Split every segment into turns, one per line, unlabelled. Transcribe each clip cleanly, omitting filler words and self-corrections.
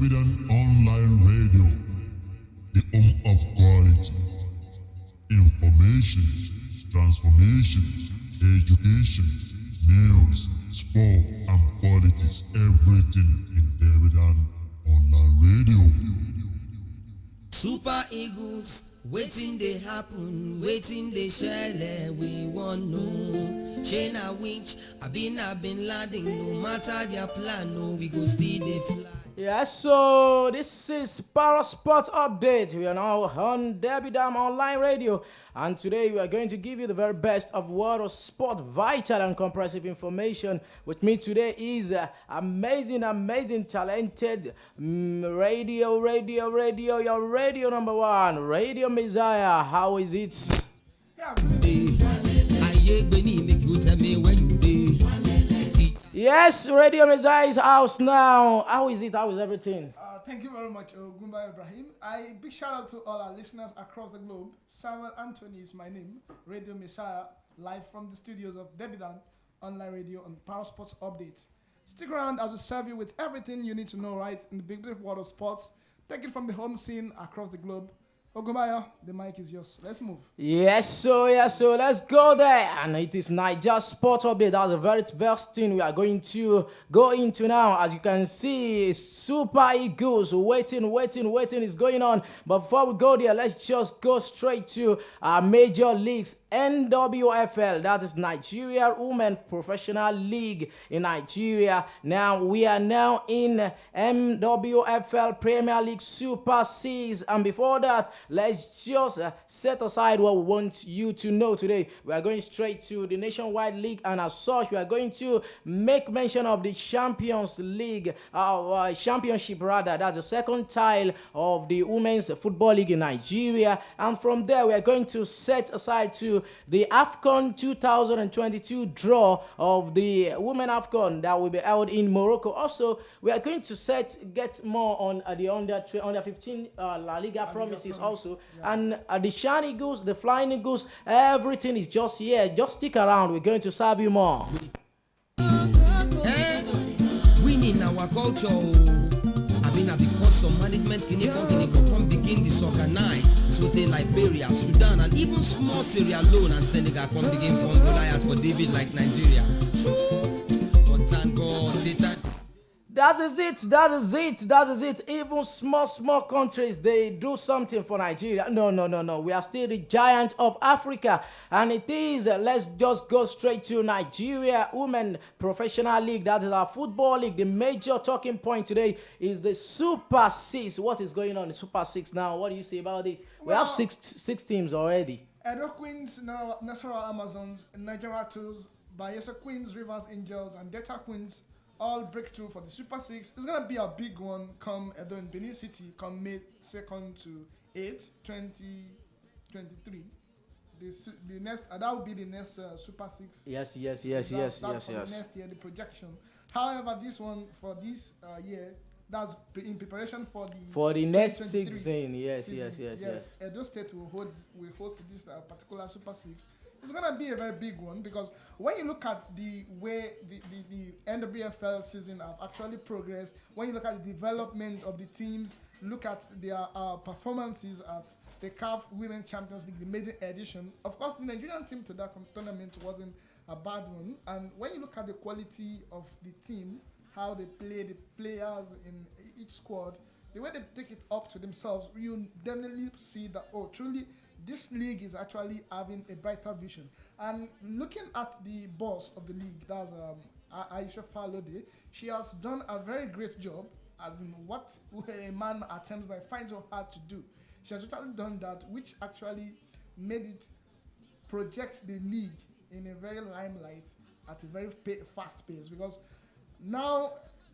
Debidan Online Radio, the home of quality, information, transformation, education, news, sport, and politics. Everything in Debidan Online Radio.
Super Eagles, waiting they happen, waiting they share, we want know. Shayna Winch, I've been landing, no matter their plan, no, we go still they fly.
Yes, so this is Parrot Sports Update. We are now on Debidan Online Radio, and today we are going to give you the very best of world of sport, vital and comprehensive information. With me today is amazing, talented radio, your radio number one, Radio Messiah. How is it?
Yeah, make you tell me when you did.
Yes, Radio Messiah is house now. How is it? How is everything?
Thank you very much, Gumba Ibrahim. Big shout out to all our listeners across the globe. Samuel Anthony is my name. Radio Messiah, live from the studios of Debidan Online Radio and Parrot Sports Update. Stick around as we serve you with everything you need to know right in the big world of sports. Take it from the home scene across the globe. Ogumbaya, the mic is yours. Let's move.
Yes, so let's go there. And it is Naija Sport Update. That's the very first thing we are going to go into now. As you can see, Super Eagles waiting is going on. But before we go there, let's just go straight to our major leagues. NWFL, that is Nigeria Women Professional League in Nigeria. Now, we are now in NWFL Premier League Super 6. And before that, let's just set aside what we want you to know today. We are going straight to the Nationwide League, and as such, we are going to make mention of the Champions League, Championship rather. That's the second tile of the Women's Football League in Nigeria. And from there, we are going to set aside to the AFCON 2022 draw of the Women AFCON that will be held in Morocco. Also, we are going to get more on the under 15 La Liga promises also. Yeah. And the Shine Eagles, the Flying Eagles, everything is just here. Just stick around. We're going to serve you more.
Winning our culture. Because some management company can begin disorganized. So they Liberia, Sudan, and even small Sierra Leone and Senegal can begin from Goliath for David like Nigeria. But thank God,
That is it. Even small countries, they do something for Nigeria. No. We are still the giant of Africa. And it is, let's just go straight to Nigeria Women Professional League. That is our football league. The major talking point today is the Super 6. What is going on in the Super 6 now? What do you say about it? We have six teams already.
Edo Queens, National Amazons, Nigeria Tours, Bayelsa Queens, Rivers Angels, and Delta Queens all breakthrough for the Super 6. It's going to be a big one come Edo in Benin City, come May 2nd to 8th, 2023. The next, that will be the next Super 6.
Yes.
That's for the next year, the projection. However, this one for this year, that's in preparation for the
next season. Yes.
Edo State will host this particular Super 6. It's going to be a very big one because when you look at the way the NWFL season have actually progressed, when you look at the development of the teams, look at their performances at the CAF Women Champions League, the maiden edition. Of course, the Nigerian team to that tournament wasn't a bad one. And when you look at the quality of the team, how they play, the players in each squad, the way they take it up to themselves, you definitely see that, truly, this league is actually having a brighter vision. And looking at the boss of the league, that's Aisha Falode, she has done a very great job, as in what a man at times might find so hard to do. She has totally done that, which actually made it project the league in a very limelight at a very fast pace. Because now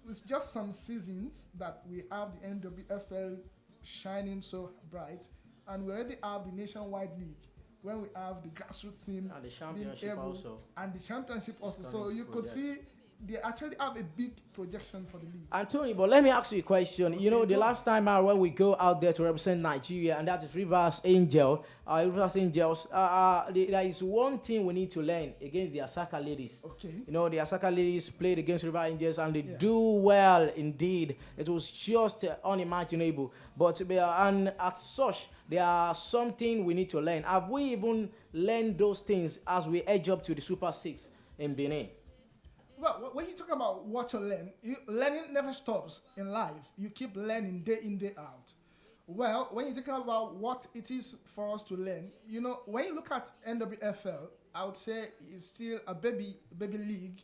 it's just some seasons that we have the NWFL shining so bright. And we already have the Nationwide League, when we have the grassroots team
and the championship also.
And the championship also. So you could see they actually have a big projection for the league.
Anthony, but let me ask you a question. You know, the last time out when we go out there to represent Nigeria, and that is Rivers Angels, there is one thing we need to learn against the Asaka ladies.
Okay.
You know, the Asaka ladies played against River Angels and they do well indeed. It was just unimaginable. But and as such, there are something we need to learn. Have we even learned those things as we edge up to the Super 6 in Benin?
Well, when you talk about what to learn, learning never stops in life. You keep learning day in, day out. Well, when you think about what it is for us to learn, you know, when you look at NWFL, I would say it's still a baby league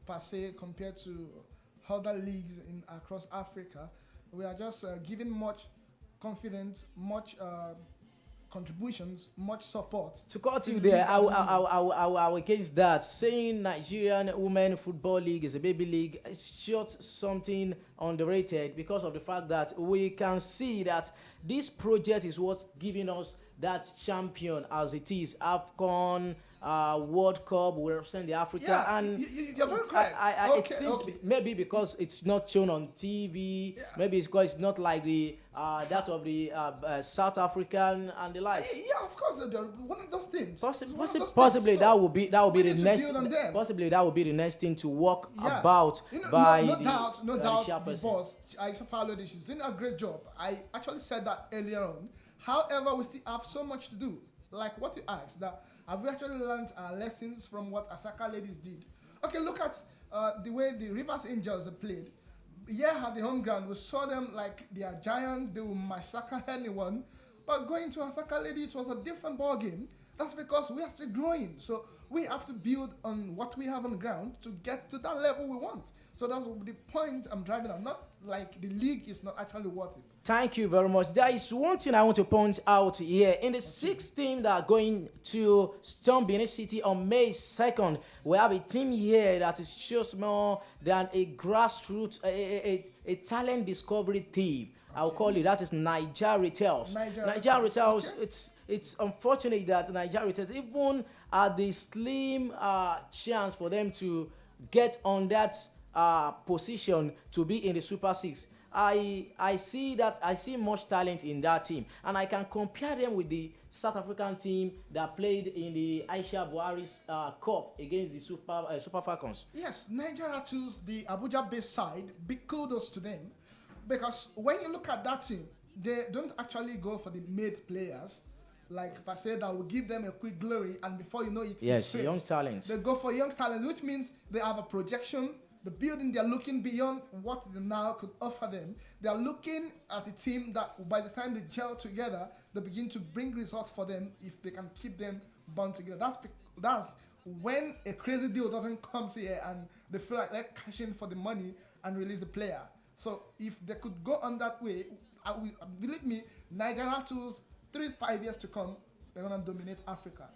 per se compared to other leagues across Africa. We are just giving much confidence, much contributions, much support.
To cut you there, I will against that. Saying Nigerian Women Football League is a baby league, it's just something underrated because of the fact that we can see that this project is what's giving us that champion as it is. AFCON, World Cup, we represent the Africa, and
you're very correct.
It seems maybe because it's not shown on TV, maybe it's because it's not like the that of the South African and the likes.
Yeah, of course, one of those things.
Possibly that will be the next. Possibly that will be the next thing to work about by
no doubt. The boss, I follow this. She's doing a great job. I actually said that earlier on. However, we still have so much to do. Like what you asked, that have we actually learned our lessons from what Asaka ladies did? Okay, look at the way the Rivers Angels they played. Yeah, at the home ground, we saw them like they are giants. They will massacre anyone. But going to Asaka lady, it was a different ball game. That's because we are still growing. So we have to build on what we have on the ground to get to that level we want. So that's the point I'm driving at. Not like the league is not actually worth it.
Thank you very much. There is one thing I want to point out here. In the 6 teams that are going to storm Benin City on May 2nd, we have a team here that is just more than a grassroots, a talent discovery team. I'll call it. That is Naija Retails. Naija Retails. Okay. It's unfortunate that Naija Retails, even at the slim chance for them to get on that position to be in the Super 6. I see much talent in that team, and I can compare them with the South African team that played in the Aisha Buhari's Cup against the Super Falcons.
Yes, Nigeria chose the Abuja-based side. Big kudos to them, because when you look at that team, they don't actually go for the made players like per se that will give them a quick glory, and before you know it,
yes, young talent.
They go for young talent, which means they have a projection. The building, they're looking beyond what the now could offer them. They're looking at a team that by the time they gel together, they begin to bring results for them if they can keep them bound together. That's when a crazy deal doesn't come here and they feel like they're cashing for the money and release the player. So if they could go on that way, believe me, Nigeria to 3-5 years to come, they're going to dominate Africa.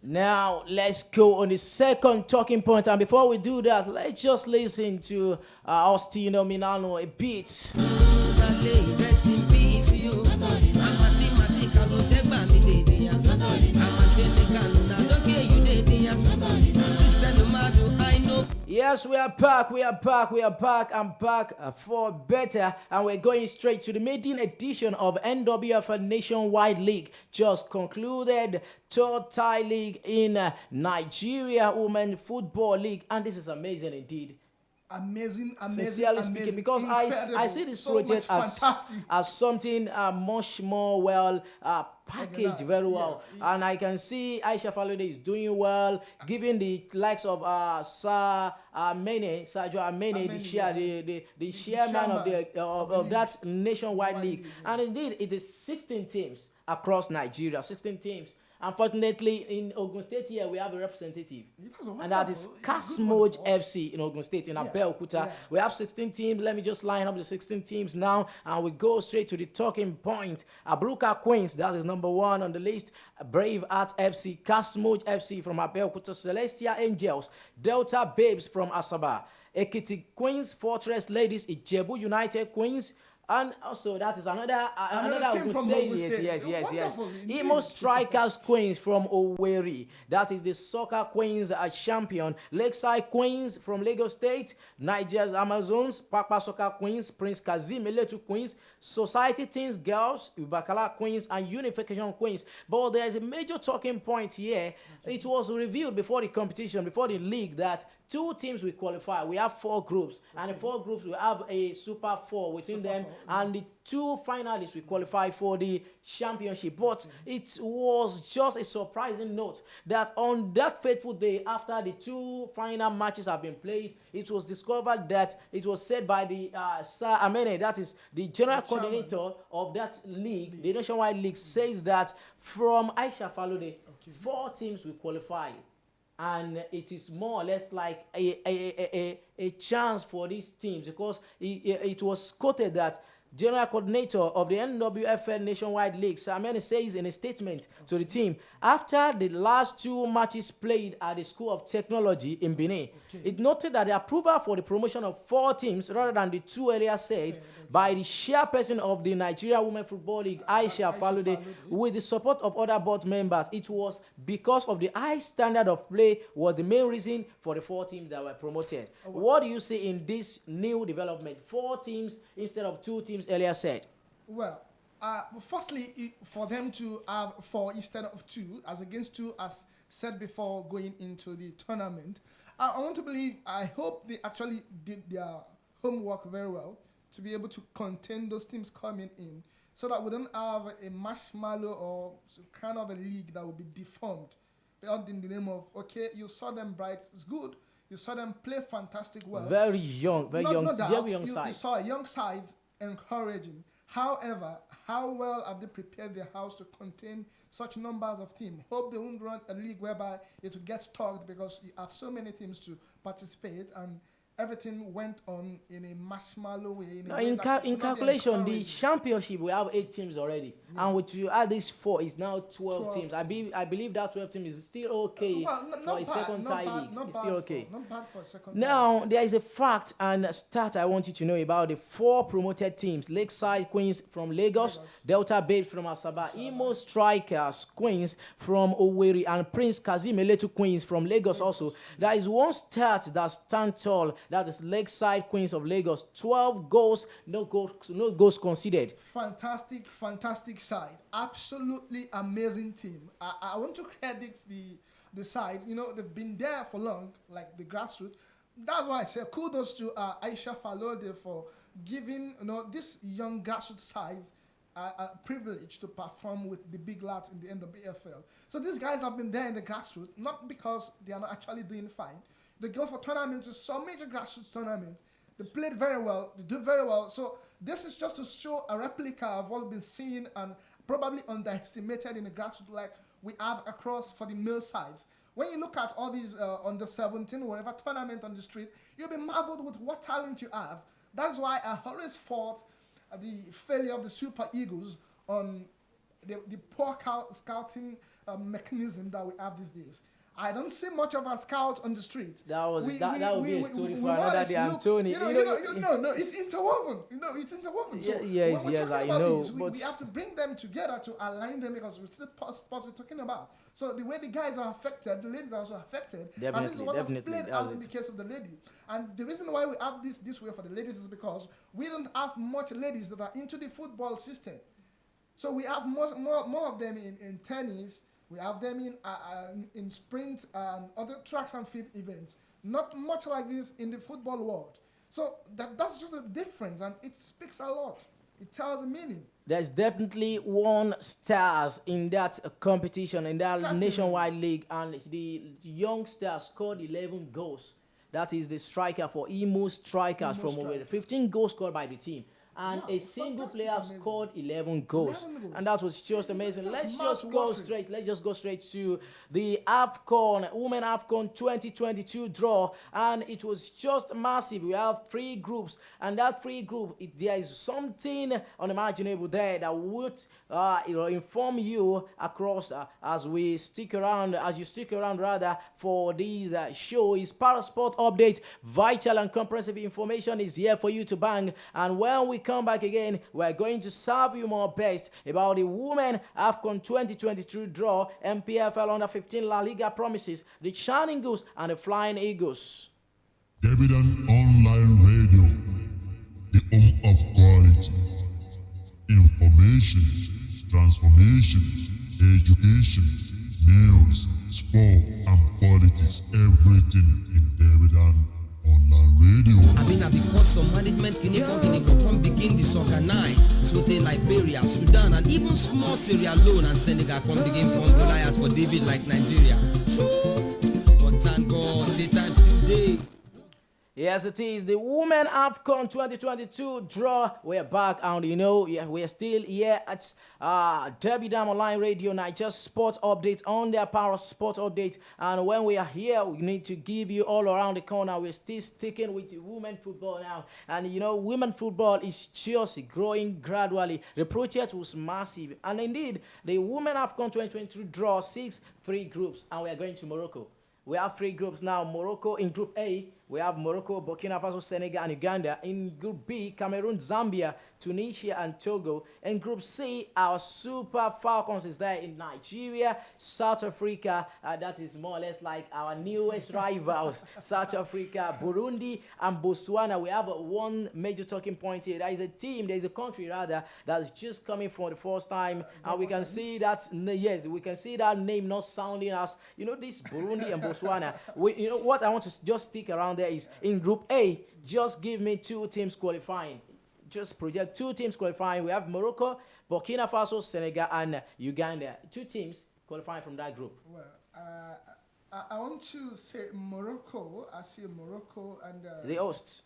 Now, let's go on the second talking point. And before we do that, let's just listen to Austino Milano a bit.
Rest in peace, you.
Yes, we are back. I'm back for better, and we're going straight to the maiden edition of NWFL Nationwide League. Just concluded third tie league in Nigeria Women Football League, and this is amazing indeed.
Amazing,
sincerely speaking, because I see this project as something much more well packaged very well, and I can see Aisha Falode is doing well, giving the likes of Sergio Amene, the chairman of that nationwide league, and indeed it is 16 teams across Nigeria, 16 teams. Unfortunately, in Ogun State here, we have a representative, and that is Kasmoj FC in Ogun State, in Abeokuta. Yeah. We have 16 teams. Let me just line up the 16 teams now, and we go straight to the talking point. Abruka Queens, that is number 1 on the list. Brave Art FC, Kasmoj FC from Abeokuta, Celestia Angels, Delta Babes from Asaba, Ekiti Queens, Fortress Ladies, Ijebu United Queens, And also, that is another
team
Ogun
from
State.
Ogun State.
Yes.
Wonderful indeed.
Imo Strikers Queens from Owerri. That is the Soccer Queens champion. Lakeside Queens from Lagos State. Naija's Amazons. Papa Soccer Queens. Prince Kazim Eletu Queens. Society Teens Girls. Ubakala Queens. And Unification Queens. But there is a major talking point here. It was revealed before the competition, before the league, that 2 teams will qualify. We have 4 groups, and the 4 groups will have a Super 4 within them, and the 2 finalists will qualify for the championship. But it was just a surprising note that on that fateful day, after the 2 final matches have been played, it was discovered that it was said by the Sir Amene, that is the general coordinator of that league, the nationwide league, says that from Aisha Falode, 4 teams will qualify. And it is more or less like a chance for these teams, because it was quoted that General Coordinator of the NWFL Nationwide League, Samani, says in a statement to the team, after the last 2 matches played at the School of Technology in Benin, it noted that the approval for the promotion of 4 teams rather than the 2 earlier said by the chairperson of the Nigeria Women Football League, Aisha Falode, with the support of other board members, it was because of the high standard of play was the main reason for the 4 teams that were promoted. What do you see in this new development? 4 teams instead of 2 teams earlier said.
Well, firstly, for them to have 4 instead of 2, as against 2, as said before going into the tournament, I want to believe, I hope they actually did their homework very well to be able to contain those teams coming in, so that we don't have a marshmallow or some kind of a league that will be deformed in the name of, okay, you saw them bright, it's good, you saw them play fantastic well.
Very young
You
size.
saw a young side encouraging. However, how well have they prepared their house to contain such numbers of teams? Hope they won't run a league whereby it will get stuck, because you have so many teams to participate, and everything went on in a marshmallow way.
In calculation, the championship, we have 8 teams already. Yeah. And with you add this 4, it's now 12 teams. I believe that 12 teams is still okay for a second tie league. It's still okay.
Not bad for a second
now, there is a fact and a stat I want you to know about the 4 promoted teams. Lakeside Queens from Lagos, Delta Babes from Asaba, Imo Strikers Queens from Owerri, and Prince Kazim Eletu Queens from Lagos also. There is one stat that stands tall. That is Lakeside Queens of Lagos. 12 goals, no goals conceded.
Fantastic side. Absolutely amazing team. I want to credit the side. You know, they've been there for long, like the grassroots. That's why I say kudos to Aisha Falode for giving this young grassroots side a privilege to perform with the big lads in the NWFL. So these guys have been there in the grassroots, not because they are not actually doing fine. They go for tournaments, some major grassroots tournaments. They played very well. They do very well. So this is just to show a replica of what we've been seeing and probably underestimated in the grassroots like we have across for the male sides. When you look at all these under 17, whatever tournament on the street, you'll be marveled with what talent you have. That's why I always fought the failure of the Super Eagles on the poor scouting mechanism that we have these days. I don't see much of our scouts on the street.
That would be a story for another day, Anthony.
No, it's interwoven. It's interwoven. So
yes, I know.
We have to bring them together to align them, because it's the sports we're talking about. So the way the guys are affected, the ladies are also affected.
Definitely,
and this is what has played out in the case of the lady. And the reason why we have this way for the ladies is because we don't have much ladies that are into the football system. So we have more of them in tennis. We have them in sprint and other tracks and field events. Not much like this in the football world. So that's just a difference, and it speaks a lot. It tells a meaning.
There's definitely one stars in that competition, in that nationwide league, and the young star scored 11 goals. That is the striker for Imo Strikers from over 15 goals scored by the team. And a single player scored 11 goals. And that was just amazing. Let's just go straight to the AFCON, Women AFCON 2022 draw. And it was just massive. We have 3 groups. And that 3 group, there is something unimaginable there that would inform you across as you stick around for these show. Is Parrot Sport update. Vital and comprehensive information is here for you to bang. And when we come back again, we're going to serve you more best about the Women AFCON 2022 draw, MPFL Under 15 La Liga promises, the Shining Goose and the Flying Eagles.
Debidan Online Radio, the home of quality. Information, transformation, education, news, sport, and politics. Everything in Debidan Online Radio.
I because some management can come begin disorganized. So they Liberia, Sudan, and even small Sierra Leone and Senegal come begin from Goliath for David like Nigeria. But thank God, say time today.
Yes, it is the Women AFCON 2022 draw. We're back, and we're still here at Derby Dam Online Radio, Naija Sports Update on their Parrot Sports Update. And when we are here, we need to give you all around the corner. We're still sticking with women football now, and women football is just growing gradually. The project was massive, and indeed, the Women AFCON 2022 draw 6 free groups, and we are going to Morocco. We have 3 groups now. Morocco in Group A. We have Morocco, Burkina Faso, Senegal, and Uganda. In Group B, Cameroon, Zambia, Tunisia, and Togo. In Group C, our Super Falcons is there in Nigeria, South Africa. That is more or less like our newest rivals, South Africa, Burundi, and Botswana. We have one major talking point here. There is a team, there is a country rather, that's just coming for the first time. And we can see that, yes, we can see that name not sounding as, this Burundi and Botswana. What I want to just stick around there is in Group A, just give me 2 teams qualifying. Just project 2 teams qualifying. We have Morocco, Burkina Faso, Senegal, and Uganda. 2 teams qualifying from that group.
Well, I want to say Morocco. I see Morocco and
the hosts.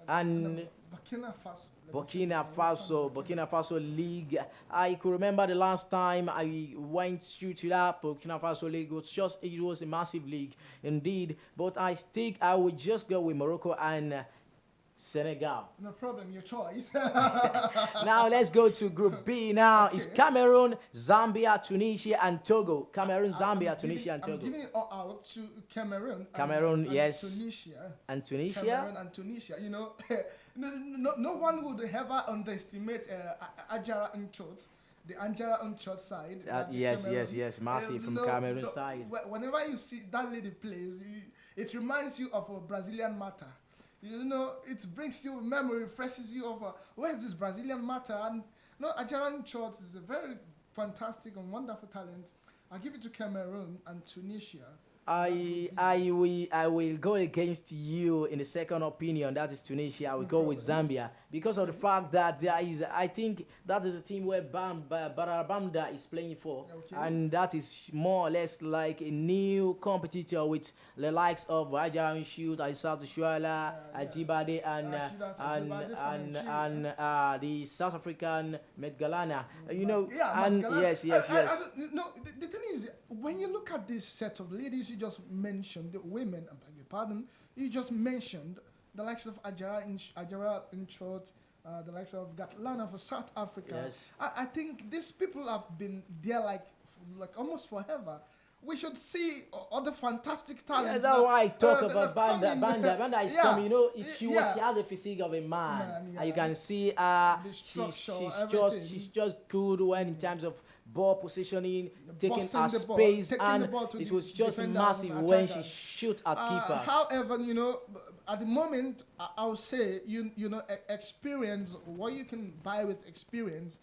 And
Burkina Faso.
Burkina Faso League. I could remember the last time I went through to that Burkina Faso League. It was a massive league indeed. But I will just go with Morocco and Senegal.
No problem, your choice.
Now let's go to Group B. Now it's Cameroon, Zambia, Tunisia, and Togo. Cameroon, Zambia, Tunisia, and Togo.
I'm giving it all out to Cameroon.
Cameroon,
and
yes.
Tunisia.
And Tunisia.
Cameroon and Tunisia. No one would ever underestimate Ajara Nchot, the Anjara Nchot side.
Yes. Massive from Cameroon side.
Whenever you see that lady plays, it reminds you of a Brazilian Mata. It brings you memory, refreshes you of where's this Brazilian matter. And Ajaran Chorts is a very fantastic and wonderful talent. I give it to Cameroon and Tunisia.
I will go against you in the second opinion. That is Tunisia. I will go with Zambia because of the fact that I think that is a team where Barabamda is playing for, and that is more or less like a new competitor with the likes of Ajaran Shoot, Aisatu Shuala, Ajibade, and the South African Metgalana. Yes.
The thing is, when you look at this set of ladies you just mentioned, the women, I beg your pardon, you just mentioned the likes of Ajara Nchot, the likes of Gatlana for South Africa.
Yes.
I think these people have been there like almost forever. We should see other fantastic talents.
That's why I talk about Banda. Banda is coming. She has a physique of a man. And you can see she's just good when in terms of ball positioning, taking her space, and it was just massive when she shoot at keeper.
However, at the moment, I would say experience, what you can buy with experience,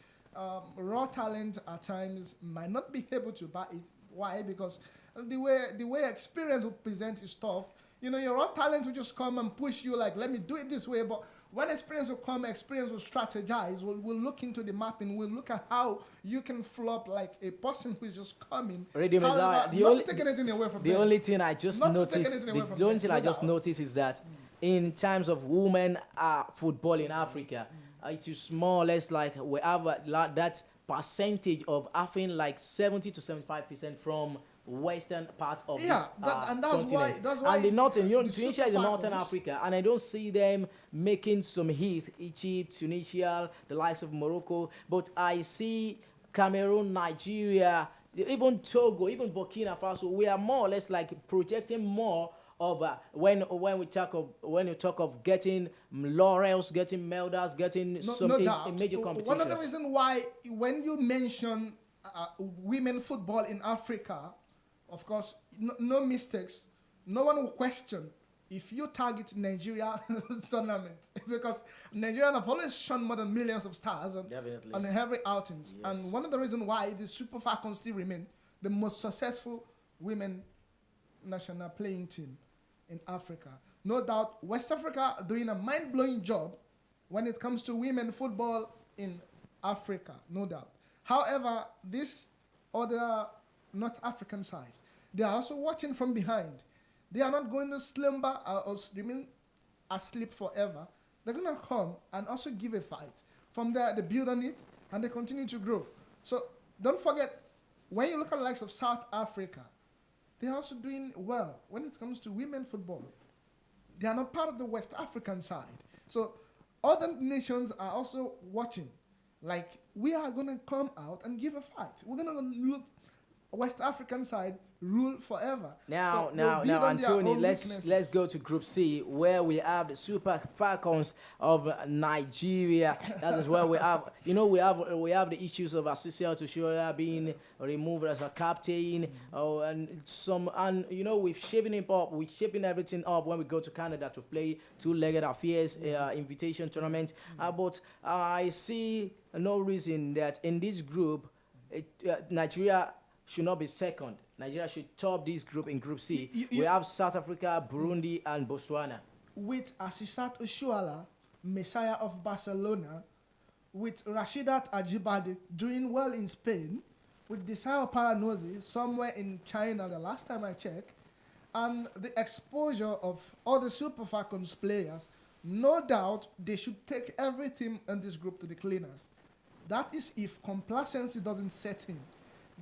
raw talent at times might not be able to buy it. Why? Because the way experience will present its stuff, your raw talent will just come and push you like, let me do it this way. But when experience will come, experience will strategize. We'll look into the mapping. We'll look at how you can flop like a person who is just coming.
Radio Messaih, the only thing I just noticed is that in terms of women football in Africa, it is more or less like we have that percentage of having like 70 to 75% from western part of this continent.
That's why
and the northern, Tunisia is in northern Africa, and I don't see them making some heat. Egypt, Tunisia, the likes of Morocco, but I see Cameroon, Nigeria, even Togo, even Burkina Faso. We are more or less like projecting more of when you talk of getting laurels, getting medals, getting
No doubt.
in major
One
competitions.
of the reasons why, when you mention women football in Africa, of course, no mistakes. No one will question if you target Nigeria tournament, because Nigeria have always shown more than millions of stars
Definitely.
on every outings.
Yes.
And one of the reasons why the Super Falcons still remain the most successful women national playing team in Africa. No doubt, West Africa are doing a mind-blowing job when it comes to women football in Africa, no doubt. However, this other North African sides, they are also watching from behind. They are not going to slumber or remain asleep forever. They're going to come and also give a fight. From there, they build on it and they continue to grow. So don't forget, when you look at the likes of South Africa, they're also doing well when it comes to women football. They are not part of the West African side. So other nations are also watching. Like, we are going to come out and give a fight. We're going to look West African side rule forever.
Now,
So they'll build on their
Anthony,
own
let's
weaknesses.
go to Group C, where we have the Super Falcons of Nigeria. That is where we have, we have the issues of Asisia Tushiola being removed as a captain, and we're shaping everything up when we go to Canada to play two-legged affairs invitation tournament. But I see no reason that in this group, Nigeria should not be second. Nigeria should top this group in Group C. We have South Africa, Burundi, and Botswana.
With Asisat Oshuala, Messiah of Barcelona, with Rashidat Ajibade doing well in Spain, with Desire Paranozi somewhere in China the last time I checked, and the exposure of all the Super Falcons players, no doubt they should take everything in this group to the cleaners. That is if complacency doesn't set in.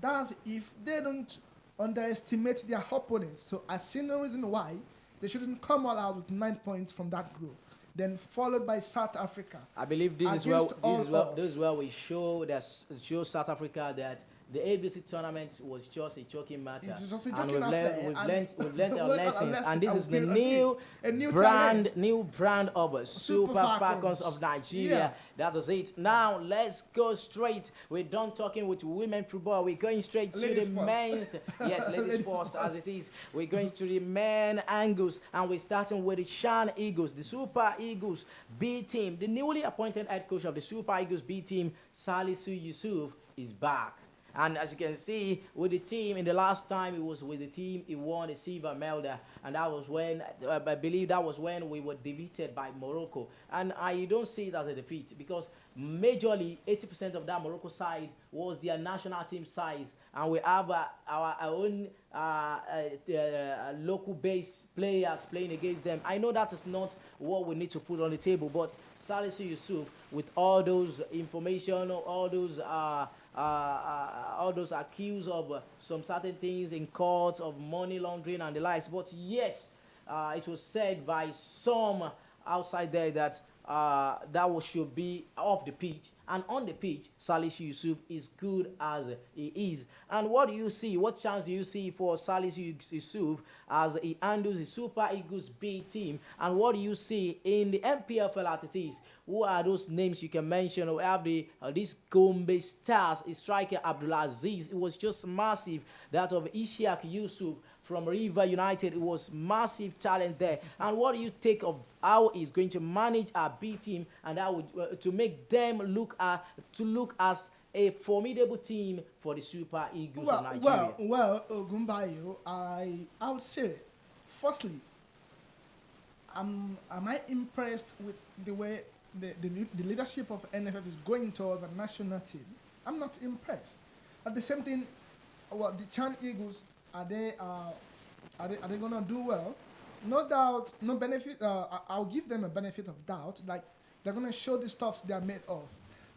That's if they don't underestimate their opponents. So I see no reason why they shouldn't come all out with 9 points from that group. Then followed by South Africa.
I believe this is where we show South Africa that the ABC tournament was just a joking matter.
It's just a
and
joking affair.
we've learned our lessons. And this is the
new
brand of Super Falcons of Nigeria.
Yeah.
That is it. Now let's go straight. We're done talking with women football. We're going straight to
Ladies
the
first.
men's. Yes, ladies first, as it is. We're going to the men angles, and we're starting with the Shan Eagles, the Super Eagles B team. The newly appointed head coach of the Super Eagles B team, Salisu Yusuf, is back. And as you can see, with the team, in the last time he was with the team, he won a silver medal. And that was when, I believe that was when we were defeated by Morocco. And I don't see it as a defeat, because majorly 80% of that Morocco side was their national team size. And we have our own local-based players playing against them. I know that is not what we need to put on the table, but Salisu Yusuf, with all those information, all those accused of some certain things in courts of money laundering and the likes. But yes, it was said by some outside there that should be off the pitch. And on the pitch, Salisu Yusuf is good as he is. And what do you see? What chance do you see for Salisu Yusuf as he handles the Super Eagles B team? And what do you see in the MPFL as it is? Who are those names you can mention? We have this Gombe Stars, striker Abdulaziz. It was just massive. That of Ishaq Yusuf from River United. It was massive talent there. And what do you take of how he's going to manage our B team, and how to make them look as a formidable team for the Super Eagles of Nigeria?
Well, Ogumbayo, I would say, firstly, am I impressed with the way the leadership of NFF is going towards a national team? I'm not impressed. At the same thing, the Chan Eagles, are they gonna do well? No doubt, no benefit. I'll give them a benefit of doubt. Like, they're gonna show the stuff they're made of.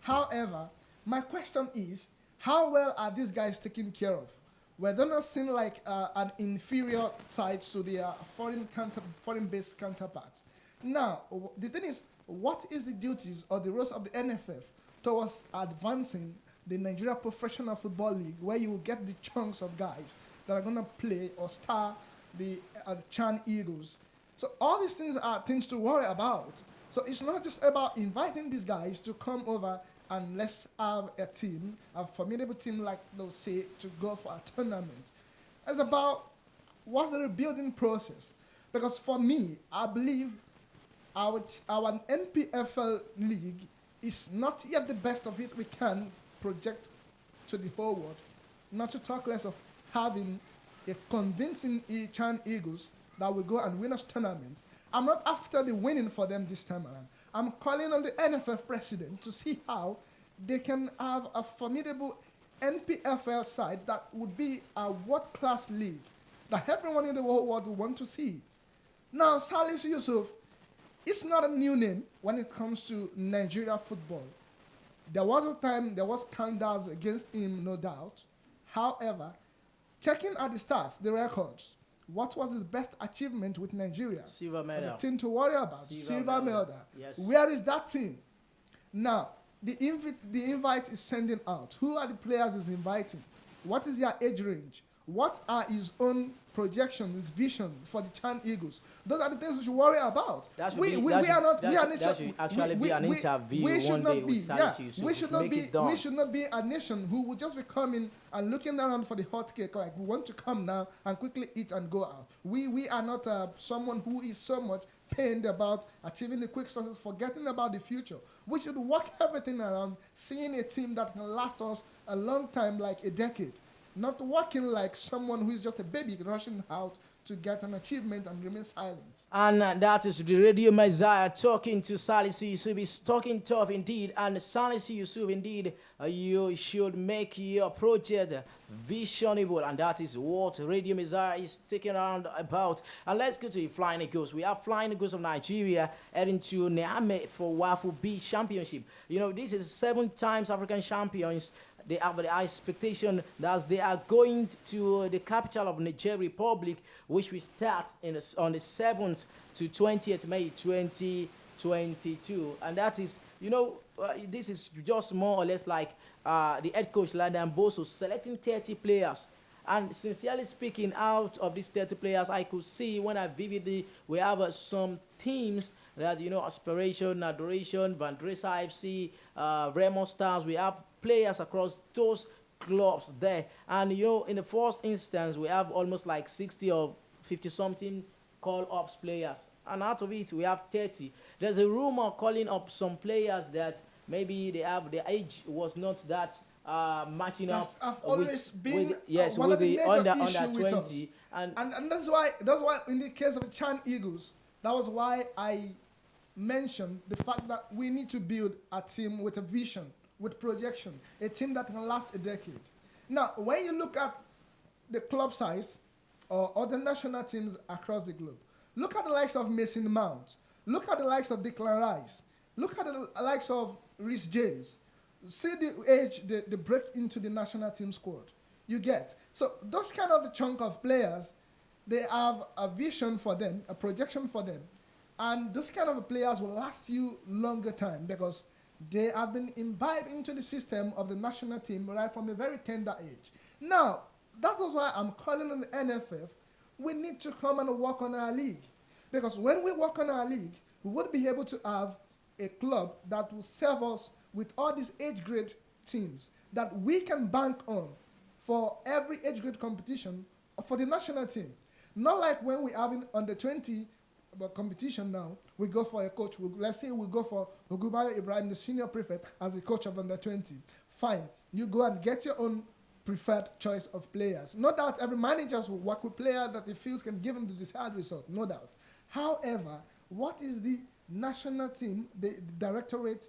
However, my question is, how well are these guys taken care of? Were they not seen like an inferior side to their foreign-based counterparts? Now, the thing is, what is the duties or the roles of the NFF towards advancing the Nigeria Professional Football League, where you will get the chunks of guys that are going to play or star the Chan Eagles. So all these things are things to worry about. So it's not just about inviting these guys to come over and let's have a team, a formidable team like they'll say, to go for a tournament. It's about what's the rebuilding process. Because for me, I believe our NPFL league is not yet the best of it we can project to the whole world. Not to talk less of having a convincing Chan Eagles that will go and win us tournaments. I'm not after the winning for them this time around. I'm calling on the NFF president to see how they can have a formidable NPFL side that would be a world-class league that everyone in the whole world would want to see. Now, Salisu Yusuf, it's not a new name when it comes to Nigeria football. There was a time, there was scandals against him, no doubt. However, checking at the stats, the records, what was his best achievement with Nigeria?
Silver
There's
medal.
a team to worry about. Silver medal.
Yes.
Where is that team? Now, the invite is sending out. Who are the players he's inviting? What is their age range? What are his own projections, his vision for the Chan Eagles? Those are the things we should worry about.
That should
We
should actually be an interview one day with Salisu Yusuf.
We should not be a nation who would just be coming and looking around for the hot cake, like we want to come now and quickly eat and go out. We are not someone who is so much pained about achieving the quick success, forgetting about the future. We should work everything around seeing a team that can last us a long time, like a decade. Not working like someone who is just a baby rushing out to get an achievement and remain silent.
And that is the Radio Messiah talking to Salisu Yusuf. He's talking tough indeed. And Salisu Yusuf, indeed, you should make your project visionable. And that is what Radio Messiah is taking around about. And let's go to the Flying Eagles. We have Flying Eagles of Nigeria heading to Niamey for Wafu B Championship. You know, this is 7 times African champions. They have the expectation that they are going to the capital of Niger Republic, which will start on the 7th to 20th May 2022. And that is, you know, this is just more or less like the head coach, Ladan Boso, selecting 30 players. And sincerely speaking, out of these 30 players, I could see when I vividly, we have some teams that, you know, Aspiration, Adoration, Vandresa FC, Remo Stars. We have players across those clubs there. And, you know, in the first instance, we have almost like 60 or 50-something call-ups players. And out of it, we have 30. There's a rumor calling up some players that maybe their age was not that matching up
always been
with the under 20.
And that's why in the case of the Chan Eagles, that was why I mentioned the fact that we need to build a team with a vision, with projection, a team that can last a decade. Now, when you look at the club size or other national teams across the globe, look at the likes of Mason Mount, look at the likes of Declan Rice, look at the likes of Rhys James. See the age they break into the national team squad. You get. So those kind of chunk of players, they have a vision for them, a projection for them. And those kind of players will last you longer time because they have been imbibed into the system of the national team right from a very tender age. Now, that is why I'm calling on the NFF. We need to come and work on our league. Because when we work on our league, we would be able to have a club that will serve us with all these age grade teams that we can bank on for every age grade competition for the national team. Not like when we have under 20 competition now, we go for a coach. Let's say we go for Ogubaya Ibrahim, the senior prefect, as a coach of under 20. Fine. You go and get your own preferred choice of players. No doubt every manager will work with players that he feels can give him the desired result. No doubt. However, what is the national team, the directorate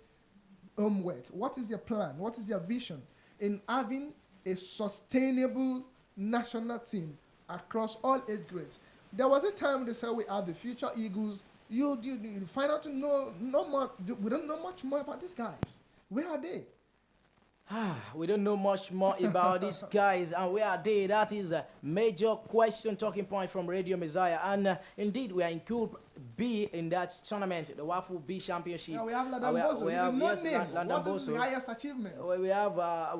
homework? What is your plan? What is your vision in having a sustainable national team across all age grades? There was a time they said we are the future Eagles. You find out to know more. We don't know much more about these guys. Where are they?
We don't know much more about these guys and where are they? That is a major question, talking point from Radio Messiah. And indeed, we are in B in that tournament, the Waffle B Championship.
Yeah, we have London Bozo.
We have
Yes,
London
what is the
Bozo.
highest achievement?
We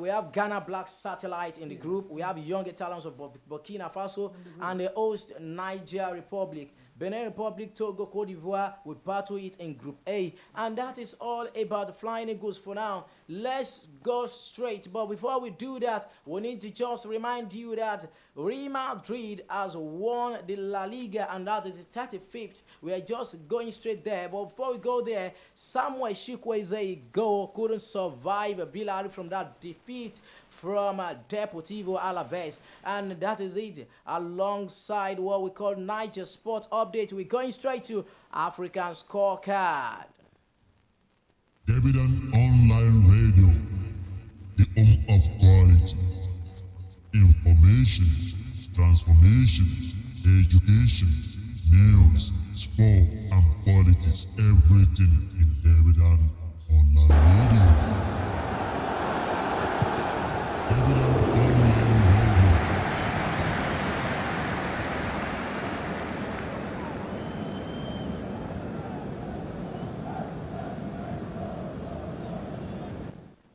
have Ghana Black Satellite in the group. We have Young Talents of Burkina Faso and the host Naija Republic. Benin Republic, Togo, Cote d'Ivoire will battle it in Group A. And that is all about the Flying Eagles for now. Let's go straight. But before we do that, we need to just remind you that Real Madrid has won the La Liga, and that is the 35th. We are just going straight there. But before we go there, Samuel Chukwueze's goal couldn't survive Villarreal from that defeat from Deportivo Alaves. And that is it. Alongside what we call Naija Sports Update, we're going straight to African Scorecard.
Debidan Online Radio, the home of quality. Information, transformation, education, news, sport, and politics. Everything in Debidan Online Radio. Debidan Online Radio.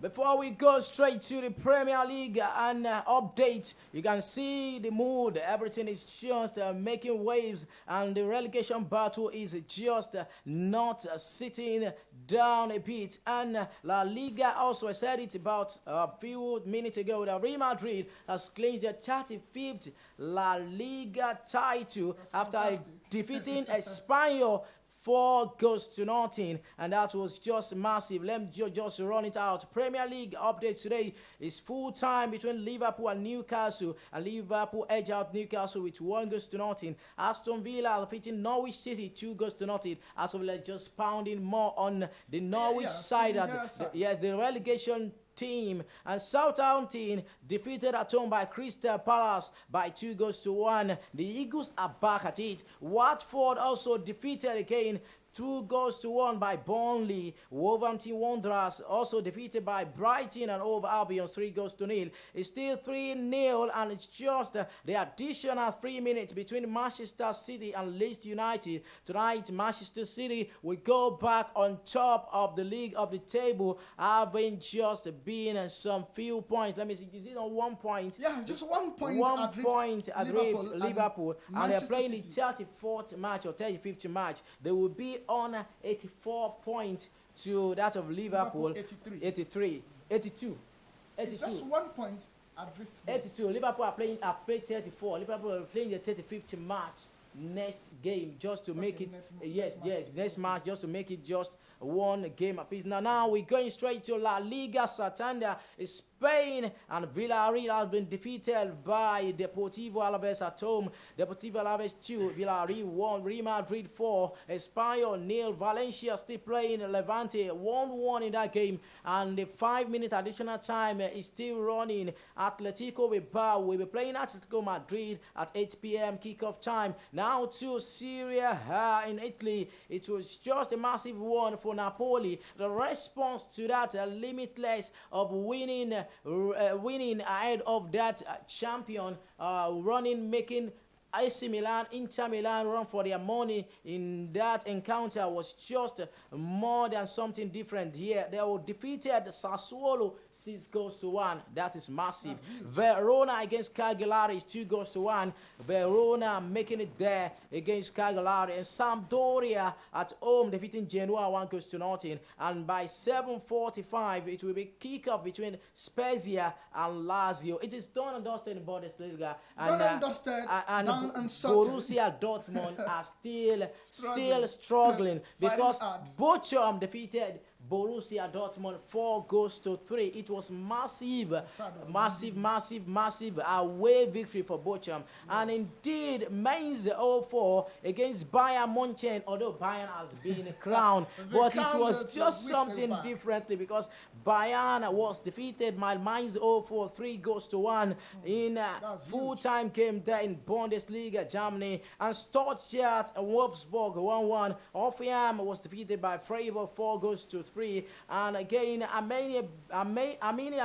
Before we go straight to the Premier League and update, you can see the mood. Everything is just making waves, and the relegation battle is just not sitting down a bit. And La Liga also, I said it about a few minutes ago, that Real Madrid has claimed their 35th La Liga title after defeating Espanyol 4-0, and that was just massive. Let me just run it out. Premier League update today is full time between Liverpool and Newcastle, and Liverpool edge out Newcastle with 1-0. Aston Villa defeating Norwich City 2-0. Aston Villa just pounding more on the Norwich side. Yes, the relegation team. And Southampton defeated at home by Crystal Palace by 2-1. The Eagles are back at it. Watford also defeated again 2-1 by Burnley. Wolverhampton Wanderers also defeated by Brighton and Hove Albion 3-0. It's still 3-0, and it's just the additional 3 minutes between Manchester City and Leeds United. Tonight, Manchester City will go back on top of the league of the table, having just been some few points. Let me see, is it on 1 point?
Yeah, just 1 point.
1 point adrift Liverpool, and they're playing
City.
the 34th match or 35th match. They will be on 84 points to that of Liverpool. 82.
It's just 1 point adrift.
82. Liverpool are playing 34. Liverpool are playing the 35th match next game just to make it next match just to make it just one game apiece. Now we're going straight to La Liga Santander. Spain, and Villarreal has been defeated by Deportivo Alaves at home. Deportivo Alaves 2, Villarreal 1, Real Madrid 4, Espanyol 0, Valencia still playing Levante 1-1 in that game, and the 5-minute additional time is still running. Atletico Bilbao will be playing Atletico Madrid at 8 p.m. kickoff time. Now to Serie A in Italy. It was just a massive one for Napoli. The response to that limitless of winning ahead of that champion, making AC Milan, Inter Milan run for their money in that encounter was just more than something different here. They were defeated Sassuolo 6-1. That is massive. Verona against Cagliari is 2-1. Verona making it there against Cagliari. And Sampdoria at home defeating Genoa 1-0. And by 7:45, it will be kickoff between Spezia and Lazio. It is done and dusted in Bundesliga. And,
done and dusted. And
Borussia Dortmund are still struggling because Bochum defeated Borussia Dortmund 4-3. It was massive away victory for Bochum. Yes. And indeed, Mainz 0-4 against Bayern Munchen, although Bayern has been crowned, but it was just something differently because Bayern was defeated by Mainz 0-4, 3-1 in full-time game there in Bundesliga, Germany. And Stuttgart and Wolfsburg 1-1. Hoffenheim was defeated by Freiburg 4-3. free. And again, Armenia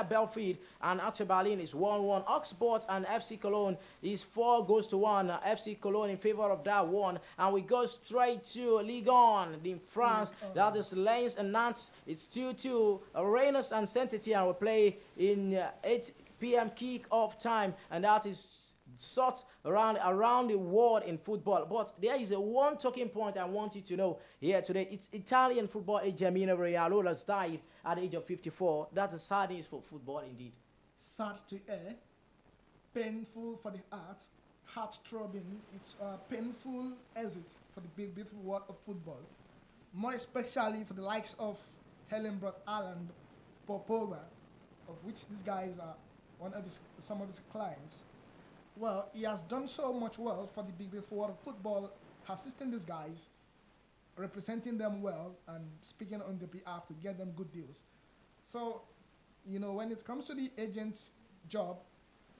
Belfield and Archer Berlin is 1-1. Oxford and FC Cologne is 4-1. FC Cologne in favor of that one. And we go straight to Ligue 1 in France. That is Lens and Nantes. It's 2-2. Rennes and Saint-Etienne will play in 8 p.m. kick-off time. And that is sort around the world in football. But there is a one talking point I want you to know here today. It's Italian football age Jamino Realo has died at the age of 54. That's a sad news for football indeed.
Sad to air, painful for the heart-throbbing. It's a painful exit for the big, beautiful world of football. More especially for the likes of Helen Brot Ireland, Pogba, of which these guys are some of his clients. Well, he has done so much well for the big beautiful world of football, assisting these guys, representing them well, and speaking on their behalf to get them good deals. So, when it comes to the agent's job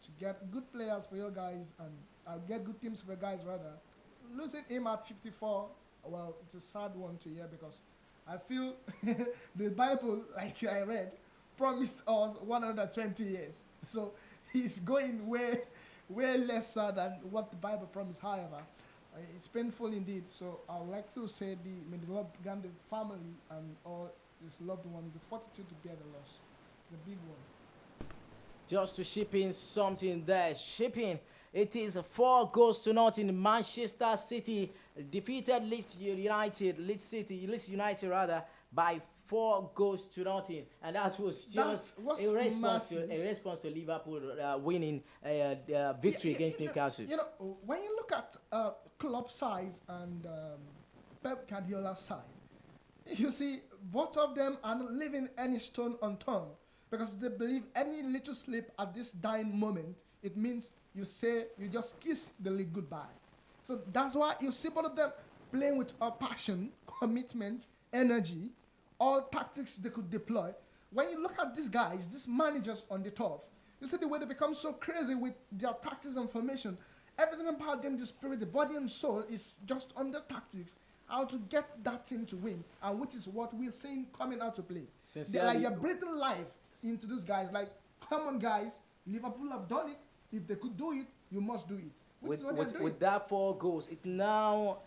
to get good players for your guys and get good teams for your guys rather, losing him at 54, well, it's a sad one to hear because I feel the Bible, like I read, promised us 120 years. So he's going way lesser than what the Bible promised. However, it's painful indeed. So I would like to say may the Lord grant the family and all his loved ones the fortitude to bear the loss. It's a big one.
Just to ship in something there. Shipping. It is 4-0 in Manchester City defeated Leeds United by 4-0, and that was just a response to Liverpool winning victory against Newcastle.
When you look at club size and Pep Guardiola's side, you see both of them are not leaving any stone unturned because they believe any little slip at this dying moment, it means you just kiss the league goodbye. So that's why you see both of them playing with a passion, commitment, energy, all tactics they could deploy. When you look at these guys, these managers on the turf, you see the way they become so crazy with their tactics and formation. Everything about them, the spirit, the body and soul is just on the tactics, how to get that team to win, and which is what we're seeing coming out to play. They're breathing life into these guys. Like, come on guys, Liverpool have done it. If they could do it, you must do it.
With that 4 goals, it now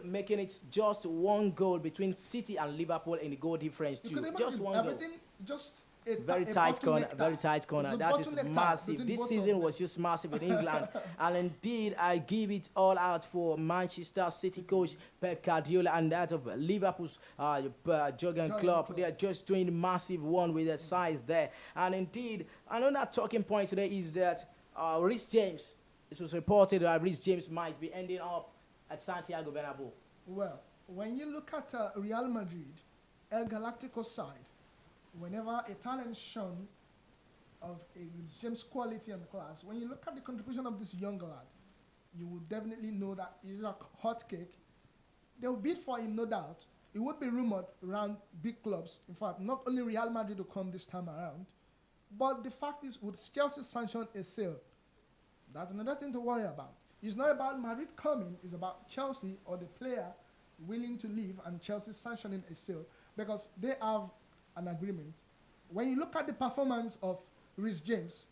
making it just 1 goal between City and Liverpool in the goal difference too. Just 1 goal.
Just
very tight corner. That is massive. This season was just massive in England. And indeed, I give it all out for Manchester City coach Pep Guardiola and that of Liverpool's Jurgen Klopp. They are just doing a massive one with their size there. And indeed, another talking point today is that Reece James, it was reported that Reece James might be ending up at Santiago Bernabeu.
Well, when you look at Real Madrid, El Galactico side, whenever a talent shown of a James quality and class, when you look at the contribution of this young lad, you will definitely know that he's a hot cake. They'll bid for him, no doubt. It would be rumored around big clubs. In fact, not only Real Madrid will come this time around, but the fact is, would Chelsea sanction a sale? That's another thing to worry about. It's not about Madrid coming, it's about Chelsea or the player willing to leave and Chelsea sanctioning a sale because they have an agreement. When you look at the performance of Reece James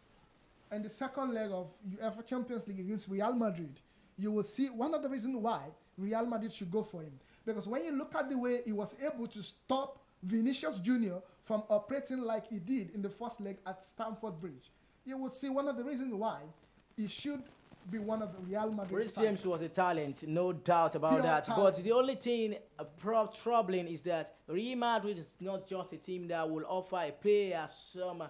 and the second leg of UEFA Champions League against Real Madrid, you will see one of the reasons why Real Madrid should go for him. Because when you look at the way he was able to stop Vinicius Jr. from operating like he did in the first leg at Stamford Bridge, you will see one of the reasons why he should be one of Real Madrid's
Reece James was a talent, no doubt about
Pure
that.
talent.
But the only thing troubling is that Real Madrid is not just a team that will offer a player some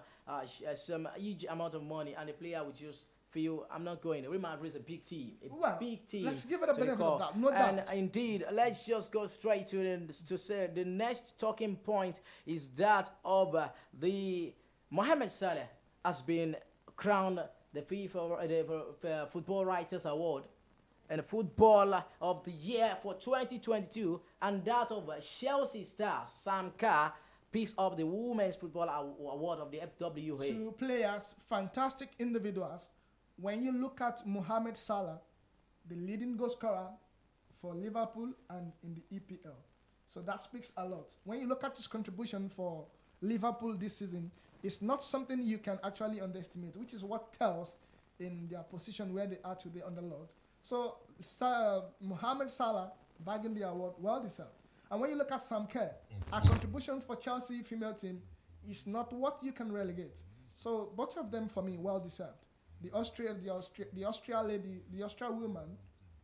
huge amount of money, and the player will just feel, I'm not going. Real Madrid is a big team, big team.
Let's give it a benefit of that, no
and
doubt.
indeed, let's just go straight to say the next talking point is that of the Mohamed Salah has been crowned the FIFA Football Writers Award and Football of the Year for 2022, and that of Chelsea star Sam Kerr picks up the Women's Football Award of the FWA.
2 players, fantastic individuals. When you look at Mohamed Salah, the leading goal scorer for Liverpool and in the EPL, So that speaks a lot. When you look at his contribution for Liverpool this season, it's not something you can actually underestimate, which is what tells in their position where they are today on the Lord. So Mohamed Salah bagging the award, well deserved. And when you look at Sam Kerr, our contributions for Chelsea female team is not what you can relegate. So both of them for me well deserved. The Austria lady, the Austria woman,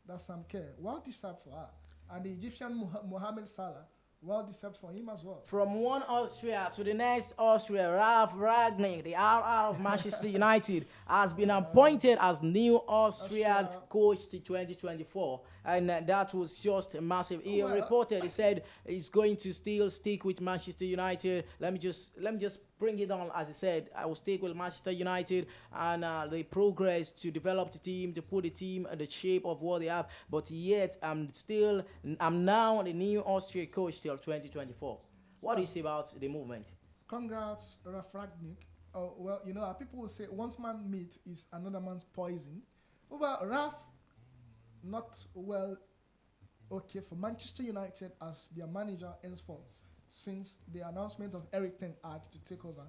that's Sam Kerr, well deserved for her. And the Egyptian Mohamed Salah, well deserved for him as well.
From one Austria to the next Austria, Ralf Rangnick, the RR of Manchester United, has been appointed as new Austrian coach to 2024. And that was just massive. He reported, he said he's going to still stick with Manchester United. Let me just bring it on. As he said, I will stick with Manchester United and the progress to develop the team, to put the team in the shape of what they have. But yet, I'm now the new Austrian coach till 2024. What do you say about the movement?
Congrats, Ralf Rangnick. Oh, well, you know, people will say once man meat is another man's poison. Well, Ralf, not well okay for Manchester United as their manager henceforth since the announcement of Erik ten Hag to take over.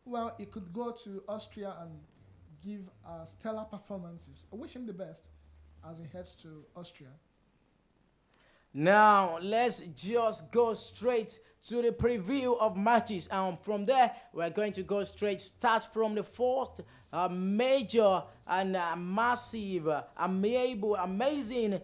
Well, he could go to Austria and give stellar performances. I wish him the best as he heads to Austria.
Now, let's just go straight to the preview of matches. And from there, we're going to go straight, start from the first major and massive, amazing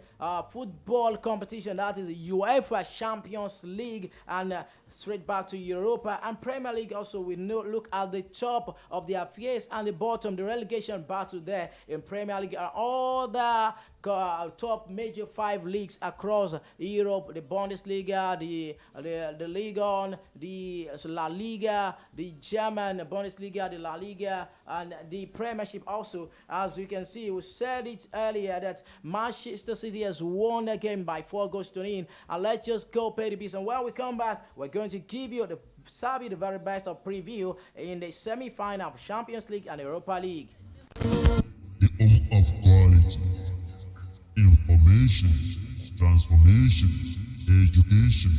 football competition. That is the UEFA Champions League, and straight back to Europa and Premier League. Also, we look at the top of the affairs and the bottom, the relegation battle there in Premier League, and all the top major 5 leagues across Europe: the Bundesliga, the Liga 1, the La Liga, the German Bundesliga, the La Liga, and the Premiership also. As you can see, we said it earlier that Manchester City has won the game by 4 goals to 0. And let's just go pay the bills. And when we come back, we're going to give you the very best of preview in the semi-final of Champions League and Europa League.
The home of quality, information, transformation, education,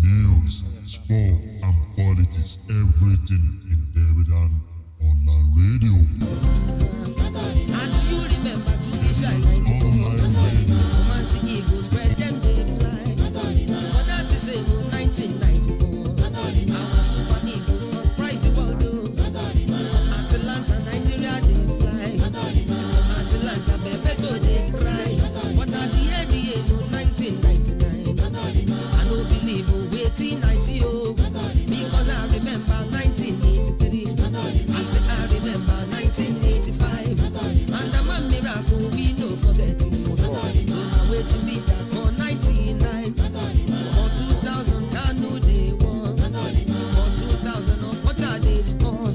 news, sport, and politics. Everything in David and online radio.
And you remember to be shy 94. Romantic Eagles, where them they fly. For that is a 1994. Our Super Eagles surprise the world. Atlanta, Nigeria, they fly. Atlanta, Bebeto, they cry. What are the NBA, 1999? I don't believe waiting, I see you. Because I remember 1983. I say I remember 1985. And I'm a miracle, we no forget it. So now waiting me that for 99. For 2000, I know they won. For 2000, what are they score?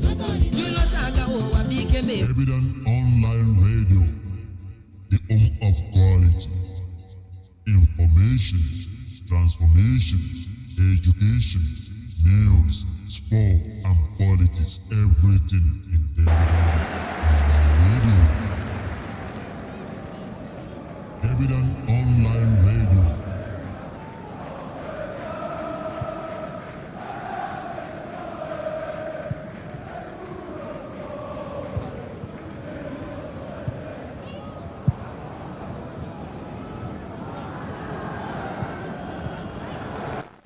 Julius Agawo, I became a
Evident online radio, the home of quality, information, transformation, education, news, sport, and politics. Everything in David online radio. Evident online radio.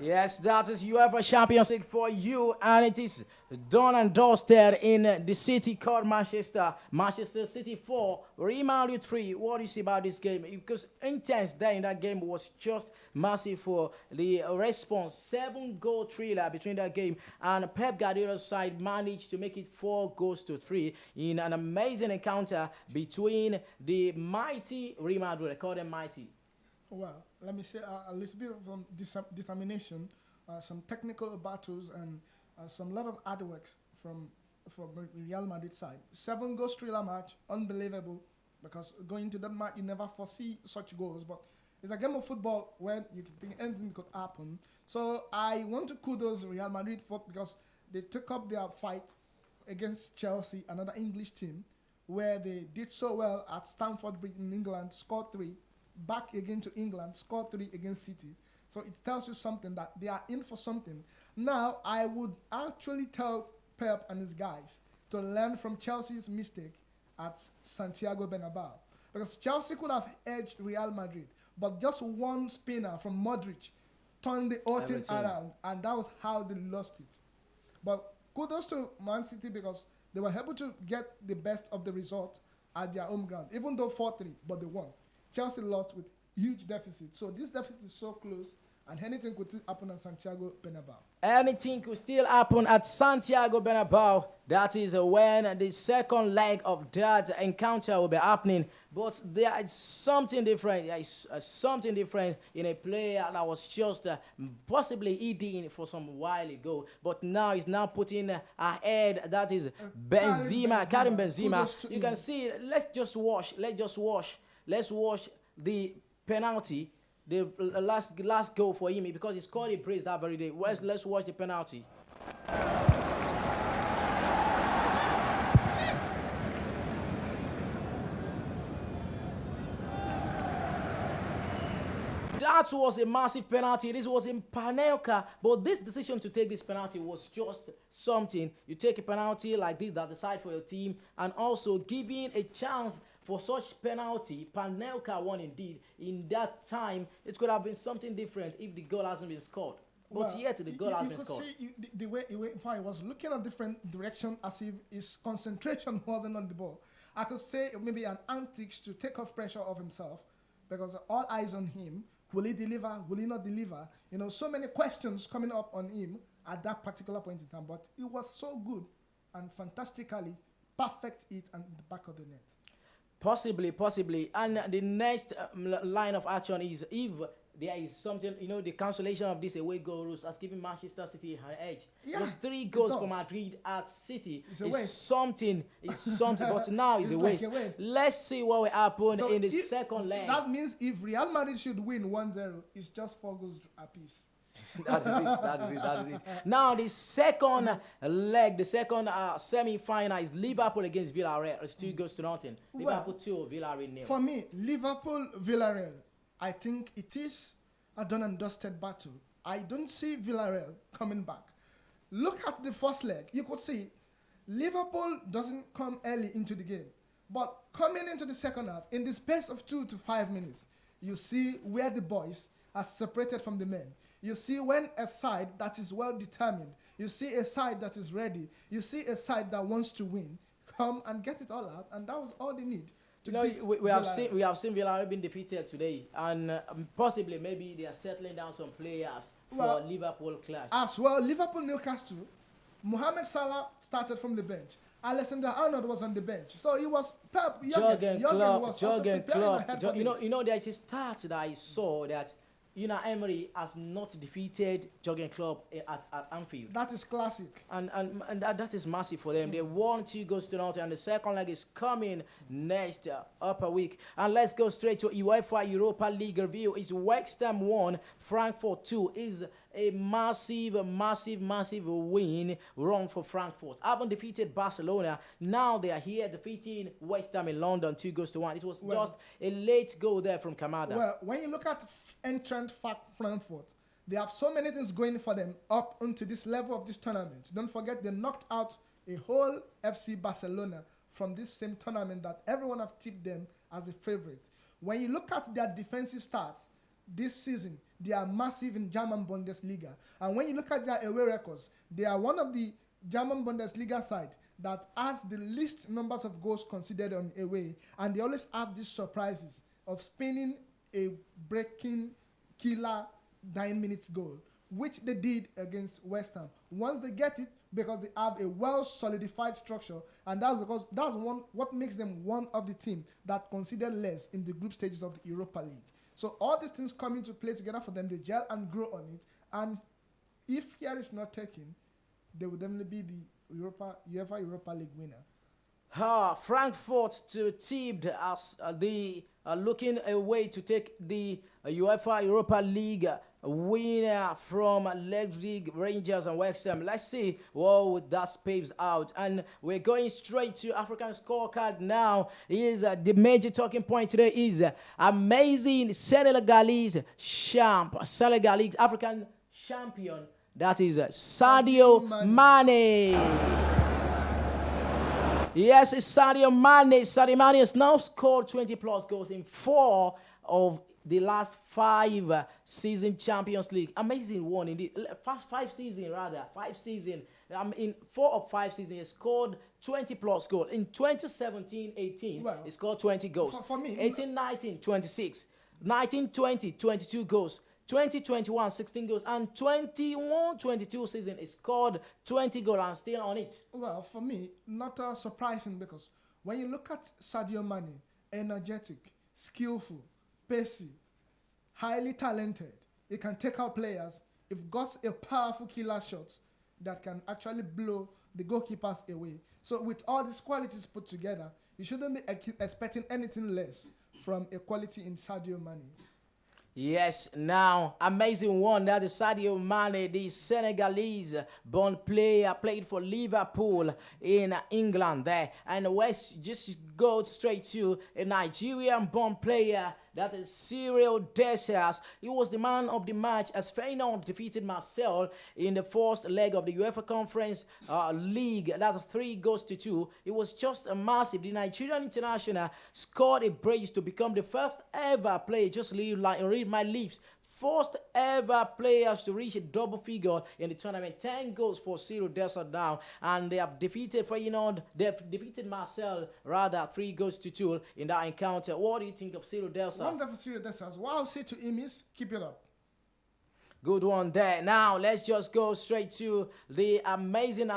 Yes, that is UEFA Champions League for you, and it is done and dusted in the city called Manchester. Manchester City 4, Real Madrid 3. What do you see about this game? Because intense there in that game was just massive for the response. 7-goal thriller between that game, and Pep Guardiola's side managed to make it 4 goals to 3 in an amazing encounter between the mighty Real Madrid. I call them mighty.
Well, let me say a little bit of determination, some technical battles, and some lot of hard works from Real Madrid side. 7-goal thriller match, unbelievable, because going to that match you never foresee such goals, but it's a game of football where you can think anything could happen. So I want to kudos Real Madrid for, because they took up their fight against Chelsea, another English team, where they did so well at Stamford Bridge in England, scored 3. Back again to England, scored 3 against City. So So it tells you something that they are in for something. Now, I would actually tell Pep and his guys to learn from Chelsea's mistake at Santiago Bernabeu. Because Chelsea could have edged Real Madrid, but just one spinner from Modric turned the whole thing around, and that was how they lost it. But kudos to Man City because they were able to get the best of the result at their home ground, even though 4-3, but they won. Chelsea lost with huge deficit. So this deficit is so close, and anything could still happen at Santiago Bernabeu.
Anything could still happen at Santiago Bernabeu. That is when the second leg of that encounter will be happening. But there is something different. There is something different in a player that was just possibly eating for some while ago. But now he's now putting ahead. That is Benzema, Karim Benzema. You can see, let's watch the penalty. The last goal for him because he scored a brace that very day. Let's watch the penalty. That was a massive penalty. This was in Panelka, but this decision to take this penalty was just something. You take a penalty like this that decide for your team, and also giving a chance for such penalty. Panelka won indeed. In that time, it could have been something different if the goal hasn't been scored. But yet the goal has been scored.
You could see the way he was looking at different direction as if his concentration wasn't on the ball. I could say maybe an antics to take off pressure off himself because all eyes on him. Will he deliver? Will he not deliver? You know, so many questions coming up on him at that particular point in time. But it was so good and fantastically perfect it and the back of the net.
Possibly. And the next line of action is if there is something, the cancellation of this away goal rules has given Manchester City an edge. Yeah, those 3 goals for Madrid at City is something. But now it's a waste. Like a waste. Let's see what will happen in the second leg.
That means if Real Madrid should win 1-0, it's just 4 goals apiece.
That is it. Now the second leg, the second semi-final is Liverpool against Villarreal. It's 2 goals to nothing. Liverpool 2, Villarreal 0.
For me, Liverpool-Villarreal, I think it is a done and dusted battle. I don't see Villarreal coming back. Look at the first leg. You could see Liverpool doesn't come early into the game. But coming into the second half, in the space of 2 to 5 minutes, you see where the boys are separated from the men. You see when a side that is well determined, you see a side that is ready, you see a side that wants to win, come and get it all out, and that was all they need.
We have seen Villarreal being defeated today, and possibly maybe they are settling down some players for Liverpool clash.
As well, Liverpool-Newcastle, Mohamed Salah started from the bench. Alexander-Arnold was on the bench, so it was Pep.
Jurgen Klopp. You know, there is a stat that I saw that Emery has not defeated Jurgen Klopp at Anfield.
That is classic.
And that is massive for them. They won 2 goals to nothing, and the second leg is coming next upper week. And let's go straight to UEFA Europa League review. It's West Ham 1, Frankfurt 2. Is a massive win run for Frankfurt. Haven't defeated Barcelona. Now they are here defeating West Ham in London 2 goals to 1. It was just a late goal there from Kamada.
Well, when you look at entrant Frankfurt, they have so many things going for them up onto this level of this tournament. Don't forget they knocked out a whole FC Barcelona from this same tournament that everyone have tipped them as a favorite. When you look at their defensive stats this season, they are massive in German Bundesliga. And when you look at their away records, they are one of the German Bundesliga side that has the least numbers of goals considered on away. And they always have these surprises of spinning a breaking killer 9 minutes goal, which they did against West Ham. Once they get it, because they have a well solidified structure, and that's because that's what makes them one of the team that considered less in the group stages of the Europa League. So all these things come into play together for them. They gel and grow on it. And if here is not taken, they will definitely be the UEFA Europa League winner.
Frankfurt to tipped as the looking away to take the UEFA Europa League winner from Leipzig, Rangers, and West Ham. Let's see what that paves out. And we're going straight to African scorecard now. Is the major talking point today is amazing Senegalese African champion. That is Sadio Mane. Yes, it's Sadio Mane. Sadio Mane has now scored 20 plus goals in 4 of the last 5 season Champions League. Amazing one indeed. 5 seasons rather. 5 seasons. In 4 of 5 seasons, he scored 20 plus goals. In 2017-18,
well,
he scored 20 goals.
For me,
18-19, 26. 19-20, 22 goals. 2021, 16 goals. And 21-22 season, he scored 20 goals and still on it.
Well, for me, not surprising, because when you look at Sadio Mane, energetic, skillful, pacey, highly talented, he can take out players. He's got a powerful killer shot that can actually blow the goalkeepers away. So with all these qualities put together, you shouldn't be expecting anything less from a quality in Sadio Mane.
Yes, now, amazing one. That is Sadio Mane, the Senegalese-born player, played for Liverpool in England there. And West just go straight to a Nigerian-born player, that is Cyril Dessers. He was the man of the match as Feyenoord defeated Marseille in the first leg of the UEFA Conference League. That's 3-2. It was just a massive. The Nigerian international scored a brace to become the first ever player, just read my lips, first ever players to reach a double figure in the tournament. 10 goals for Cyril Dessers now, and they have defeated Feyenoord. They've defeated Marseille rather 3-2 in that encounter. What do you think of Cyril Dessers?
Wonderful Cyril Dessers. What I'll say to him is, keep it up.
Good one there. Now, let's just go straight to the amazing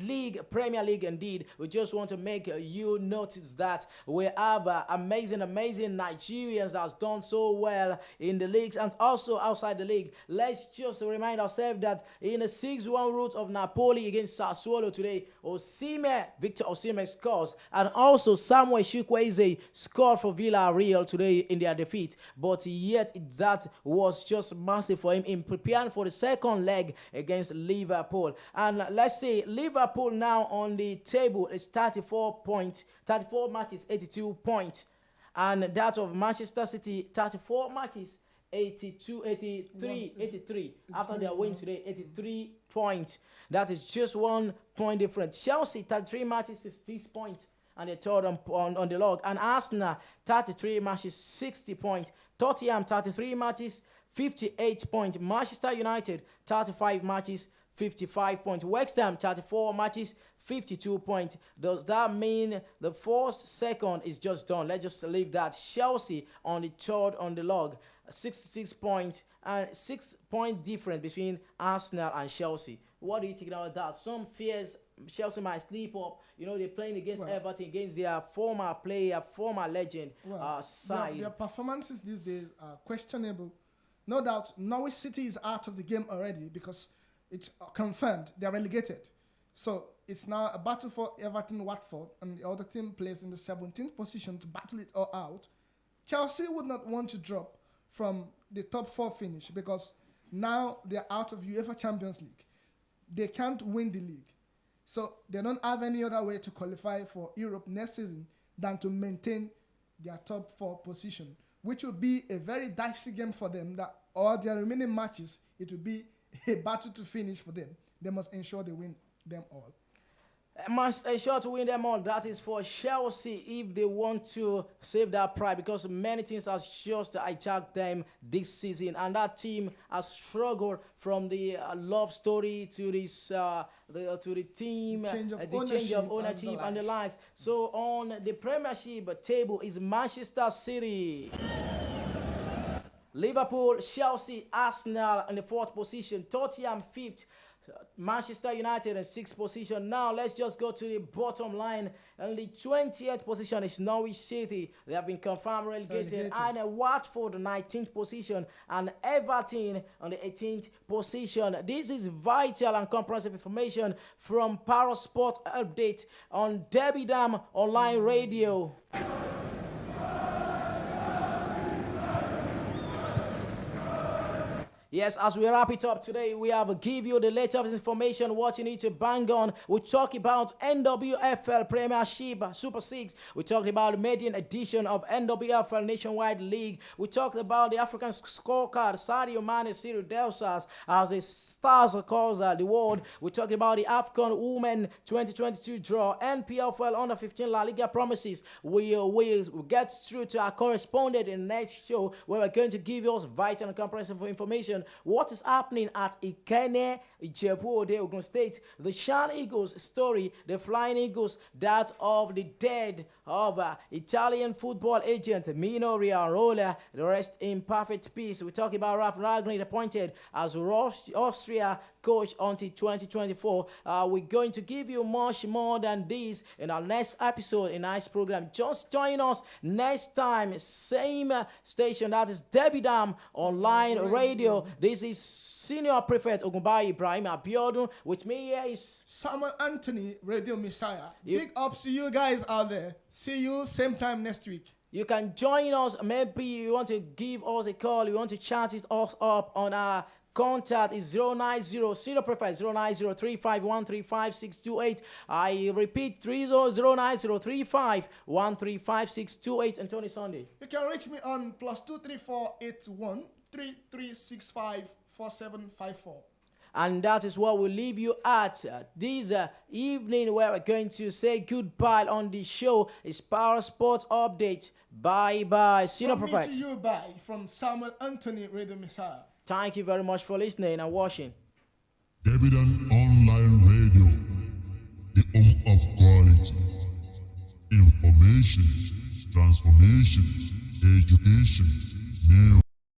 league, Premier League indeed. We just want to make you notice that we have amazing Nigerians that's done so well in the leagues and also outside the league. Let's just remind ourselves that in the 6-1 route of Napoli against Sassuolo today, Victor Osimhen scores, and also Samuel Chukwueze scored for Villarreal today in their defeat. But yet that was just massive for him in preparing for the second leg against Liverpool. And let's say Liverpool now on the table is 34 matches, 82 points. And that of Manchester City, 34 matches, 83. After their win today, 83 points. That is just 1 point difference. Chelsea, 33 matches, 60 points. And they third on the log. And Arsenal, 33 matches, 60 points. Tottenham, 33 matches, 58 points. Manchester United, 35 matches, 55 points. West Ham, 34 matches, 52 points. Does that mean the second is just done? Let's just leave that. Chelsea on the third on the log, 66 points, and 6 point difference between Arsenal and Chelsea. What do you think about that? Some fears Chelsea might sleep up. You know, they're playing against Everton, against their former player, former legend side.
Their performances these days are questionable. No doubt, Norwich City is out of the game already because it's confirmed they're relegated. So it's now a battle for Everton, Watford, and the other team plays in the 17th position to battle it all out. Chelsea would not want to drop from the top 4 finish because now they're out of UEFA Champions League. They can't win the league. So they don't have any other way to qualify for Europe next season than to maintain their top 4 position, which will be a very dicey game for them. That all their remaining matches, it will be a battle to finish for them. They must ensure they win them all.
Must ensure to win them all. That is for Chelsea if they want to save that pride, because many teams have just hijacked them this season, and that team has struggled from the love story to this to the team, the change of ownership and the likes. So on the Premiership table is Manchester City, Liverpool, Chelsea, Arsenal in the 4th position, Tottenham 5th, Manchester United in 6th position. Now let's just go to the bottom line. And the 20th position is Norwich City. They have been confirmed relegated. And Watford 19th position, and Everton on the 18th position. This is vital and comprehensive information from Parrot Sports update on Derby Dam Online Radio. Yes, as we wrap it up today, we have give you the latest information, what you need to bang on. We talk about NWFL Premiership Super 6. We talked about the maiden edition of NWFL Nationwide League. We talked about the African Scorecard, Sadio Mane, Cyril Delsas, as the stars across the world. We talked about the AFCON Women 2022 draw, NPFL Under 15 La Liga promises. We get through to our correspondent in the next show, where we're going to give you us vital and comprehensive information. What is happening at Ikene, Ijebu-Ode, Ogun State? The Shan Eagles story, the Flying Eagles, that of the dead of Italian football agent Mino Riarola, the rest in perfect peace. We talk about Ralph Ragnick appointed as Austria coach until 2024. We're going to give you much more than this in our next episode in our program. Just join us next time, same station, that is Debbie Dam Online Radio. This is Senior Prefect Ogunbayi Ibrahim Abiodun. With me here is
Samuel Anthony, Radio Messiah. Big ups to you guys out there. See you same time next week.
You can join us. Maybe you want to give us a call. You want to chat it up on our contact is 090 SnrPrefect 09035135628. I repeat 09035135628. And Tony Sunday.
You can reach me on +2348133654754.
And that is what we'll leave you at this evening, where we're going to say goodbye on the show. It's Parrot Sports Update. Bye-bye. SnrPrefect.
From me to you, bye. From Samuel Anthony, Radio Messiah.
Thank you very much for listening and watching.
Evident Online Radio, the home of quality, information, transformation, education, news.